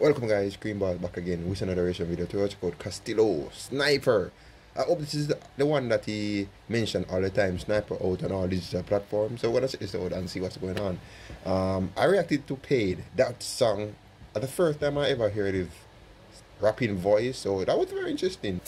Welcome guys, Greenball back again with another reaction video to watch called Castillo Sniper. I hope this is the one that he mentioned all the time, Sniper out on all digital platforms. So we're gonna check this out and see what's going on. I reacted to Paid, that song, the first time I ever heard his rapping voice, so that was very interesting.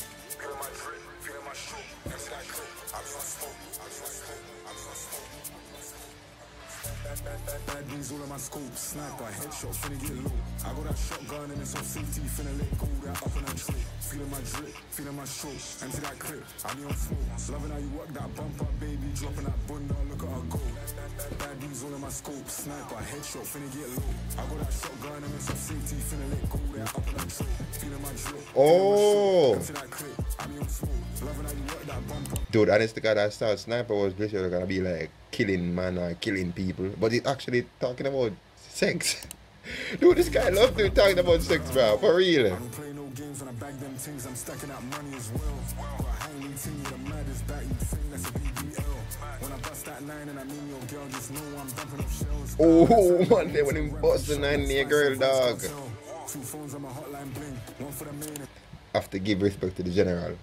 Bad beans all in my scope, sniper, headshot, finna get low. I got that shotgun and it's on safety, finna let go, that up on that trip. Feeling my drip, feeling my stroke, empty that clip, I be on smoke. Loving how you work that bumper, baby, dropping that bunda, look at her go. Bad beans all in my scope, sniper, headshot, finna get low. I got that shotgun and it's on safety, finna let go, that up on that trip. Feeling my drip, empty that clip, I be on smoke. Loving how you work that bumper. Dude, honest to God, I thought Sniper was literally gonna be like killing man or killing people, but he's actually talking about sex. Dude, this guy loves to talking about sex, bro, for real. I don't play no games when I bag them things, I'm stacking up money as well. Got a hanging team with the maddest back, you think that's a BBL. When I bust that 9 and I mean your girl, just know I'm dumping up shells. Oh, man, they when him bust the 9 girl, dog. 2 phones on my hotline bling, 1 for the main. Have to give respect to the general.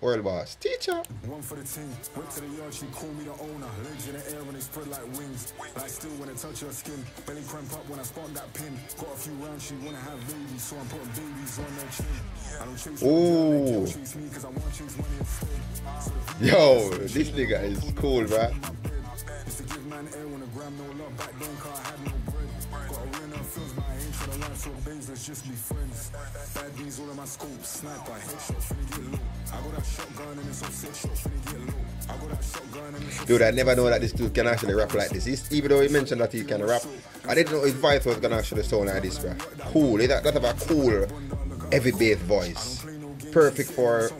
World boss, teacher. 1 for the team, went to the yard, she called me the owner. Legs in the air when they spread like wings. Like still when I touch her skin, belly cramp up when I spot that pin. Got a few rounds, she wanna have babies, so I'm putting babies on their chin. I don't chase Ooh. chase me cause I want chase money instead. Yo, this nigga is cool, bruh. Used to give man air when a gram no love back then cause I had no bread. Got a winner, feels my ain't for the life, so babes, let's just be friends. Bad beans all in my scope, sniper, headshot, finna get low. I got that shotgun and it's on set shot, finna get low. I got that shotgun and it's on. Dude, I never know that this dude can actually rap like this. Even though he mentioned that he can rap, I didn't know his voice was gonna actually sound like this, bruh. Cool, that's a cool, heavy bass voice. Perfect for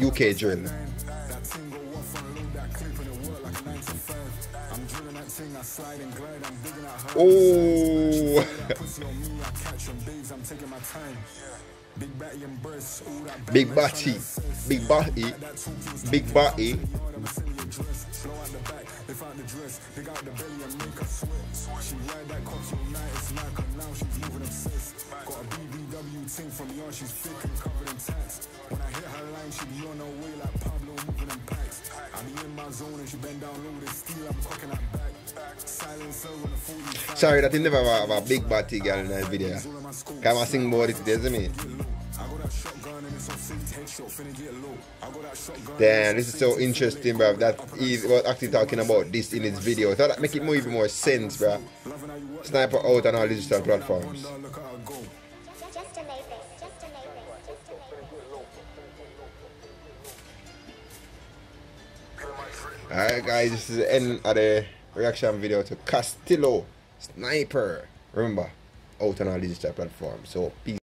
UK drill. Oh, big body, big body, big body. From young, she's thick and covered in tats. When I hit her line, she be on her way like Pablo moving in packs. I be in my zone and she bend down low with the steel, I'm cocking her back. Silencer when the 45. Sorry that he never have a big body girl in that video. Can I sing about it, doesn't it? Damn, this is so interesting, bro. That he was actually talking about this in his video. So that make it even more sense, bro. Sniper out on all digital platforms. Alright guys, this is the end of the reaction video to Castillo Sniper. Remember, out on all digital platforms. So peace.